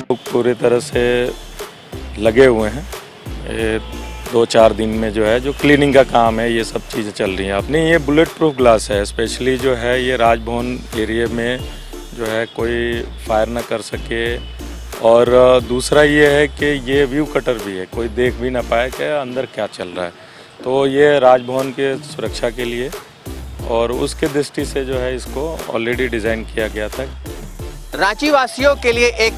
पूरी तरह से लगे हुए हैं। ये 2-4 दिन में जो है जो क्लीनिंग का काम है ये सब चीज़ें चल रही हैं। अपनी ये बुलेट प्रूफ ग्लास है, स्पेशली जो है ये राजभवन एरिया में जो है कोई फायर ना कर सके। और दूसरा ये है कि ये व्यू कटर भी है, कोई देख भी ना पाए कि अंदर क्या चल रहा है। तो ये राजभवन के सुरक्षा के लिए और उसके दृष्टि से जो है इसको ऑलरेडी डिज़ाइन किया गया था। रांची वासियों के लिए एक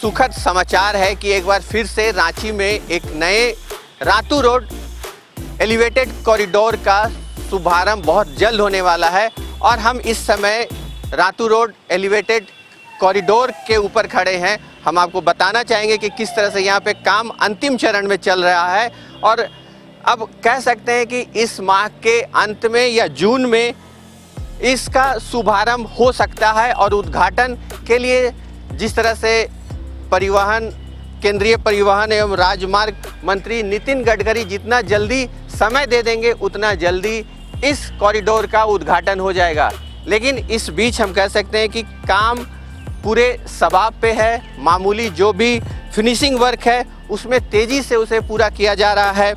सुखद समाचार है कि एक बार फिर से रांची में एक नए रातू रोड एलिवेटेड कॉरिडोर का शुभारंभ बहुत जल्द होने वाला है और हम इस समय रातू रोड एलिवेटेड कॉरिडोर के ऊपर खड़े हैं। हम आपको बताना चाहेंगे कि किस तरह से यहाँ पे काम अंतिम चरण में चल रहा है और अब कह सकते हैं कि इस माह के अंत में या जून में इसका शुभारंभ हो सकता है। और उद्घाटन के लिए जिस तरह से केंद्रीय परिवहन एवं राजमार्ग मंत्री नितिन गडकरी जितना जल्दी समय दे देंगे उतना जल्दी इस कॉरिडोर का उद्घाटन हो जाएगा। लेकिन इस बीच हम कह सकते हैं कि काम पूरे सबाब पे है। मामूली जो भी फिनिशिंग वर्क है उसमें तेज़ी से उसे पूरा किया जा रहा है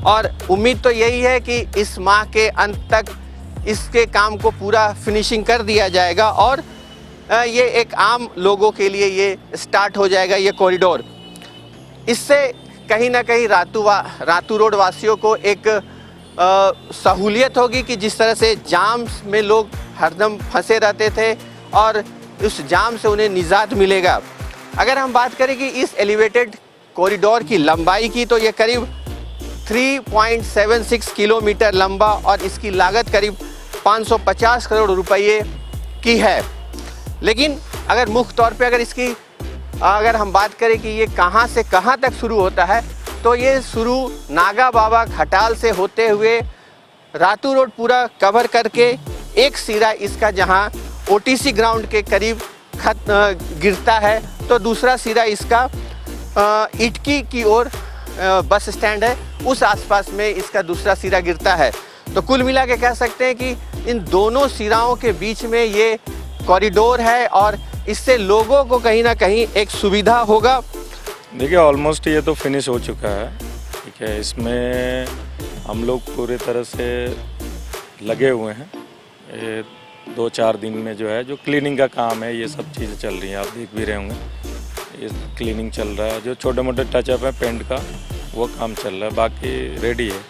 और उम्मीद तो यही है कि इस माह के अंत तक इसके काम को पूरा फिनिशिंग कर दिया जाएगा और ये एक आम लोगों के लिए ये स्टार्ट हो जाएगा ये कॉरिडोर। इससे कहीं ना कहीं रातू रोड वासियों को एक सहूलियत होगी कि जिस तरह से जाम में लोग हरदम फंसे रहते थे और उस जाम से उन्हें निजात मिलेगा। अगर हम बात करें कि इस एलिवेटेड कॉरिडोर की लंबाई की तो ये करीब 3.76 किलोमीटर लंबा और इसकी लागत करीब 550 करोड़ रुपये की है। लेकिन अगर मुख्य तौर पे अगर हम बात करें कि ये कहाँ से कहाँ तक शुरू होता है तो ये शुरू नागा बाबा खटाल से होते हुए रातू रोड पूरा कवर करके एक सिरा इसका जहाँ ओटीसी ग्राउंड के करीब गिरता है तो दूसरा सिरा इसका इटकी की ओर बस स्टैंड है उस आसपास में इसका दूसरा सिरा गिरता है। तो कुल मिला के कह सकते हैं कि इन दोनों सिराओं के बीच में ये कॉरिडोर है और इससे लोगों को कहीं ना कहीं एक सुविधा होगा। देखिए ऑलमोस्ट ये तो फिनिश हो चुका है, ठीक है। इसमें हम लोग पूरी तरह से लगे हुए हैं। ये 2-4 दिन में जो है जो क्लीनिंग का काम है ये सब चीज़ें चल रही हैं, आप देख भी रहे होंगे। ये क्लीनिंग चल रहा है, जो छोटे मोटे टचअप है पेंट का वो काम चल रहा है, बाकी रेडी है।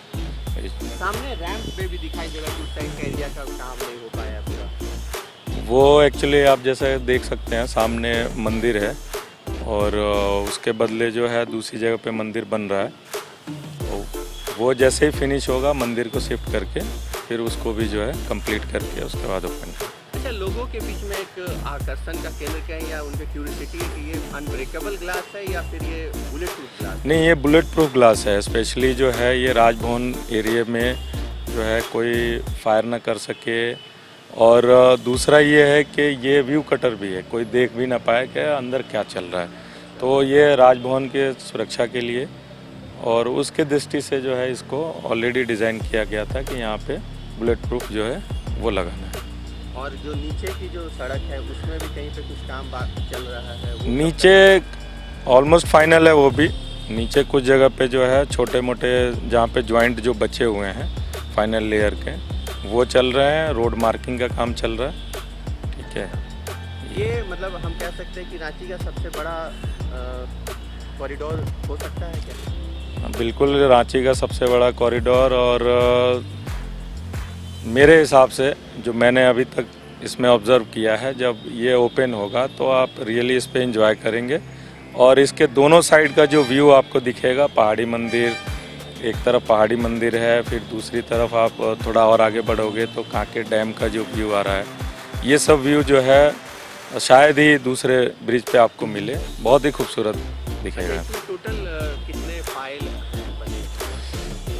सामने रैंप पे भी दिखाई दे रहा है कुछ साइड एरिया का काम नहीं हो पाया पूरा। वो एक्चुअली आप जैसे देख सकते हैं सामने मंदिर है और उसके बदले जो है दूसरी जगह पे मंदिर बन रहा है। तो वो जैसे ही फिनिश होगा मंदिर को शिफ्ट करके फिर उसको भी जो है कंप्लीट करके उसके बाद ओपन कर। अच्छा, लोगों के बीच में एक आकर्षण का केंद्र क्या है या उनकी क्यूरियोसिटी है कि ये अनब्रेकेबल ग्लास है या फिर ये बुलेट प्रूफ ग्लास? नहीं, ये बुलेट प्रूफ ग्लास है। स्पेशली जो है ये राजभवन एरिया में जो है कोई फायर ना कर सके और दूसरा ये है कि ये व्यू कटर भी है, कोई देख भी ना पाए कि अंदर क्या चल रहा है। तो ये राजभवन के सुरक्षा के लिए और उसके दृष्टि से जो है इसको ऑलरेडी डिज़ाइन किया गया था कि यहाँ पे बुलेट प्रूफ जो है वो लगाना है। और जो नीचे की जो सड़क है उसमें भी कहीं पे कुछ काम चल रहा है? नीचे ऑलमोस्ट फाइनल है वो भी। नीचे कुछ जगह पे जो है छोटे मोटे जहाँ पे जॉइंट जो बचे हुए हैं फाइनल लेयर के वो चल रहे हैं, रोड मार्किंग का काम चल रहा है, ठीक है। ये मतलब हम कह सकते हैं कि रांची का सबसे बड़ा कॉरिडोर हो सकता है क्या? बिल्कुल, रांची का सबसे बड़ा कॉरिडोर और मेरे हिसाब से जो मैंने अभी तक इसमें ऑब्ज़र्व किया है, जब ये ओपन होगा तो आप रियली इस पे एंजॉय करेंगे। और इसके दोनों साइड का जो व्यू आपको दिखेगा, पहाड़ी मंदिर, एक तरफ पहाड़ी मंदिर है, फिर दूसरी तरफ आप थोड़ा और आगे बढ़ोगे तो कांके डैम का जो व्यू आ रहा है, ये सब व्यू जो है शायद ही दूसरे ब्रिज पे आपको मिले। बहुत ही खूबसूरत दिखेगा। टोटल कितने पाइल बने?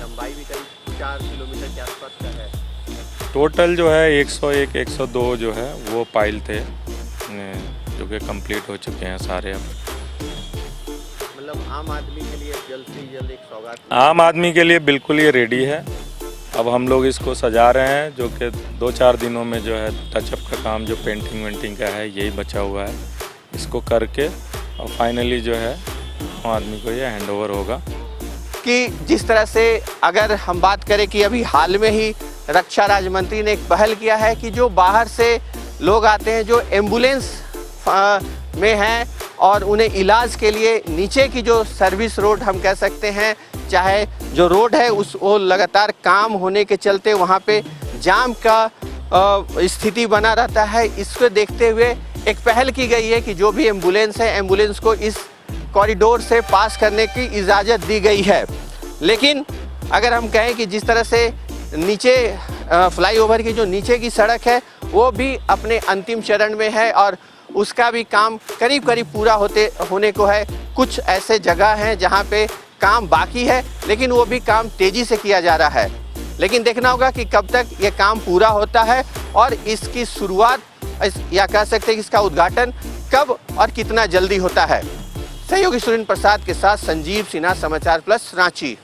लंबाई भी करीब 4 किलोमीटर के आसपास का है। टोटल जो है 101, 102 जो है वो पाइल थे जो कि कंप्लीट हो चुके हैं सारे। अब मतलब आम आदमी के लिए जल्द से जल्द एक सौगात, आम आदमी के लिए बिल्कुल ये रेडी है। अब हम लोग इसको सजा रहे हैं, जो कि 2-4 दिनों में जो है टचअप का काम जो पेंटिंग वेंटिंग का है यही बचा हुआ है। इसको करके और फाइनली जो है आम आदमी को ये हैंड ओवर होगा। कि जिस तरह से अगर हम बात करें कि अभी हाल में ही रक्षा राज्य मंत्री ने एक पहल किया है कि जो बाहर से लोग आते हैं जो एम्बुलेंस में हैं और उन्हें इलाज के लिए नीचे की जो सर्विस रोड हम कह सकते हैं, चाहे जो रोड है उस वो लगातार काम होने के चलते वहाँ पे जाम का स्थिति बना रहता है। इसको देखते हुए एक पहल की गई है कि जो भी एम्बुलेंस है एम्बुलेंस को इस कॉरिडोर से पास करने की इजाज़त दी गई है। लेकिन अगर हम कहें कि जिस तरह से नीचे फ्लाईओवर की जो नीचे की सड़क है वो भी अपने अंतिम चरण में है और उसका भी काम करीब करीब पूरा होने को है। कुछ ऐसे जगह हैं जहां पे काम बाकी है लेकिन वो भी काम तेज़ी से किया जा रहा है। लेकिन देखना होगा कि कब तक ये काम पूरा होता है और इसकी शुरुआत या कह सकते हैं कि इसका उद्घाटन कब और कितना जल्दी होता है। सहयोगी सुरेंद्र प्रसाद के साथ संजीव सिन्हा, समाचार प्लस, रांची।